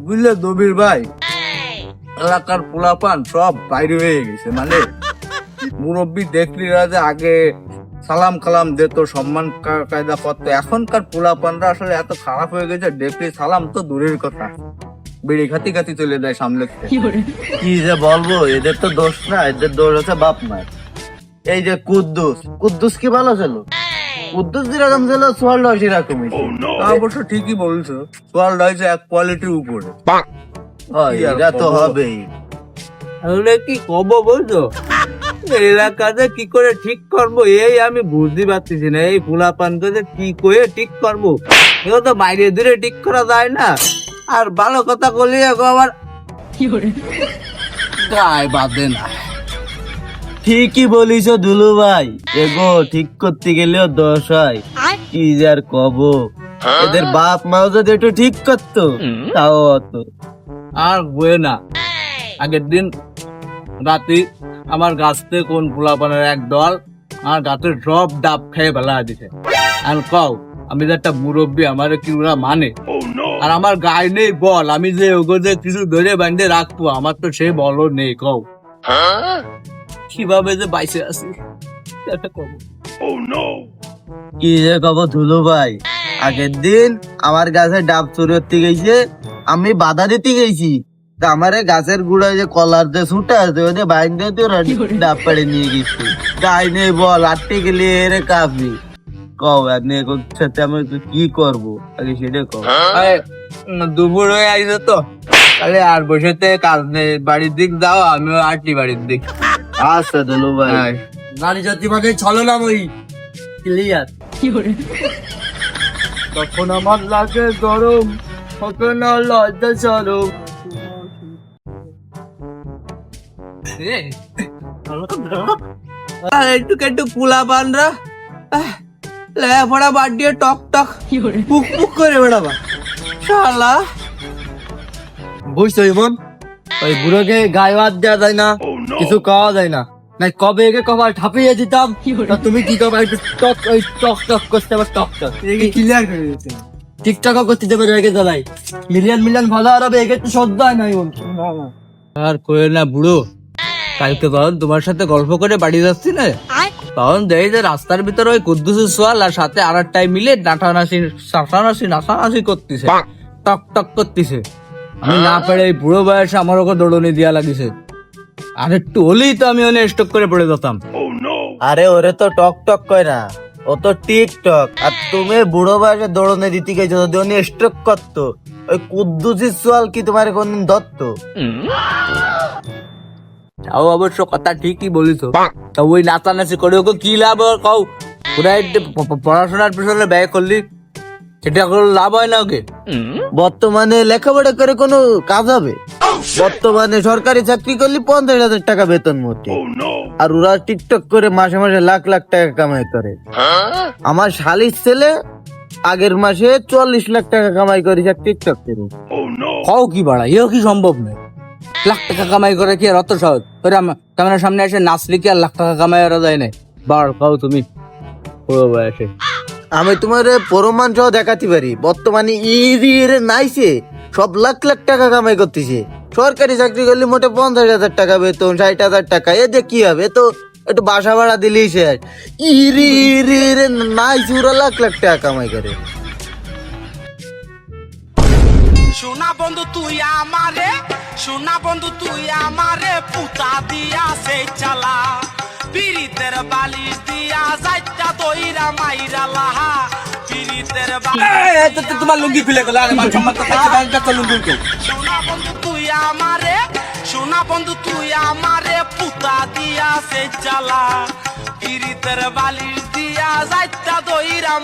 বুঝলে দবির ভাই, এলাকার পোলাপান সব বাইরে হয়ে গেছে। মানে মুরব্বী দেখলিরা যে আগে সালাম কালাম দিত, সম্মান কায়দা করতো, এখনকার পোলাপানরা আসলে এত খারাপ হয়ে গেছে, দেখলি সালাম তো দূরের কথা, বেড়ি খাতি খাতি চলে যায় সামনে। কি যে বলবো, এদের তো দোষ না, এদের দোষ হচ্ছে বাপ মা। এই যে কুদ্দুস কি ভালো ছিল? কুদ্দুস যেরকম ছিল সোয়াল ডয় সেরকমই। অবশ্য ঠিকই বলছো, সোয়াল ডয় এক কোয়ালিটির উপরে। এটা তো হবেই। তাহলে কি কব বলছো, এলাকাতে কি করে ঠিক করবো এই আমি বুঝতে পারতেছি না। এই পোলাপানকে যে কি করে ঠিক করবো, এগুলো তো বাইরে দূরে ঠিক করা যায় না। আর ভালো কথা বলি আবার গায়ে বাঁধে না। ঠিকই বলিস দুলু ভাই, এগো ঠিক করতে গেলেও দোষ হয়। কি যার কব, এদের বাপ মাও যদি একটু ঠিক করতো তাও হতো। আর বয়ে না, আগের দিন রাতে আমার গাছ থেকে কোন পোলাপানের এক দল আমার গাছের সব ডাব খেয়ে ফেলা দিছে। আর কও আমি যে একটা মুরব্বী, আমার কি ওরা মানে? আর আমার গায়ে নেই বল, আমি যে ওগো যে কিছু ধরে বাঁধে রাখবো, আমার তো সেই বলও নেই। কও কিভাবে যে বাইসে আছি, কি যে কব ধুলো ভাই। আগের দিন আমার গাছে ডাব চুরি করতে গেছে, আমি বাধা দিতে গেছি, আমার গাছের গুড়ায় যে কলার যে ছুটে আছে ওদের বাইন্দে ডাব পাড়ে নিয়ে গেছি। গায়ে নেই বল, আটতে গেলে এরে কাঁপি। কও আপনি সাথে আমি কি করবো আগে সেটা কও। দুপুর হয়ে আইছে তো, তাহলে আর বসেতে কাজ নেই, বাড়ির দিক যাও, আমিও আটটি বাড়ির দিক। আচ্ছা দুলু ভাই, নারী জাতি মাকে চলো না ওই ক্লিয়ার। তখন আমার লাগে গরম, তখন লজ্জা চরম। একটু একটু পুলা পানরা লেফড়া বাদ দিয়ে টক টক পুক পুক করে বেড়াবা শালা। বুঝছো ইমন, ওই বুড়োকে গায়ে হাত দেওয়া যায় না, কিছু খাওয়া যায় না, নাই কবে একে কবার ঠাপিয়ে দিতাম। তুমি কি করবা, একটু টক ওই টক টক করতে আবার টক টক ক্লিয়ার করে দিতে, টিকটকও করতে দেবে রেখে জ্বালাই। মিলিয়ন মিলিয়ন ভালো আর হবে, একে তো সদ্য হয় না ইমন। আর কয়ে না বুড়ো, কালকে তখন তোমার সাথে গল্প করে বাড়ি যাচ্ছি না, তখন দেখি যে রাস্তার ভিতরে ওই কুদ্দুসের সোয়াল আর সাথে আর একটাই মিলে নাচানাচি করতেছে, টক টক করতেছে। আমি না পেরে এই বুড়ো বয়সে আমার ওকে দৌড়নি দিয়া লাগিছে, আর একটু হলেই তো আমি ওনে স্টক করে পড়ে যেতাম। আরে ওরে তো টক টক কয় না, ও তো টিকটক। আর তুমি বুড়ো বয়সে দৌড়নে দিতে গেছো, যদি উনি স্ট্রোক করতো, ওই কুদ্দুসের সোয়াল কি তোমার কোনদিন ধরত? তাও অবশ্য কথা ঠিকই বলিস, তা ওই নাচানাচি করে ওকে কি লাভ? কও ওরা পড়াশোনার পিছনে ব্যয় করলি, সেটা কোনো লাভ হয় না ওকে? বর্তমানে লেখাপড়া করে কোনো কাজ হবে? বর্তমানে সরকারি চাকরি করলে 50,000 টাকা বেতন মতে, আর ওরা টিকটক করে মাসে মাসে লাখ লাখ টাকা কামাই করে। আমার শালির ছেলে আগের মাসে 40 লাখ টাকা কামাই করেছে টিকটক করে। কও কি বাড়া, এও কি সম্ভব নয়? লাখ টাকা কামাই করে কি আর অত সহজ? ক্যামেরার সামনে এসে নাচলে কি আর লাখ টাকা কামাই করা যায় না? বার কাও তুমি পুরো বয়সে। আমি তোমার প্রমাণ সহ দেখাতে পারি, বর্তমানে নাইছে সব লাখ লাখ টাকা কামাই করতেছে। সরকারি চাকরি করলে মোটে 50,000 টাকা বেতন, 60,000 টাকা, এতে কি হবে? তো একটু বাসা ভাড়া দিলেই শেষ। নাইছে ওরা লাখ লাখ টাকা কামাই করে। সোনা বন্ধু তুই আমারে, সোনা বন্ধু তুই আমারে পুতা দিয়া সেই চালা, পিরিতের বালিশ দিয়া যাইতা দইরা মাইরা লাহা, পিরিতের বালিশ তোমার লুঙ্গি খুলে গেল। সোনা বন্ধু তুই আমারে, সোনা বন্ধু তুই আমারে পুতা দিয়া সেই চালা, পিরিতের বালিশ দিয়া যাইতা দইরা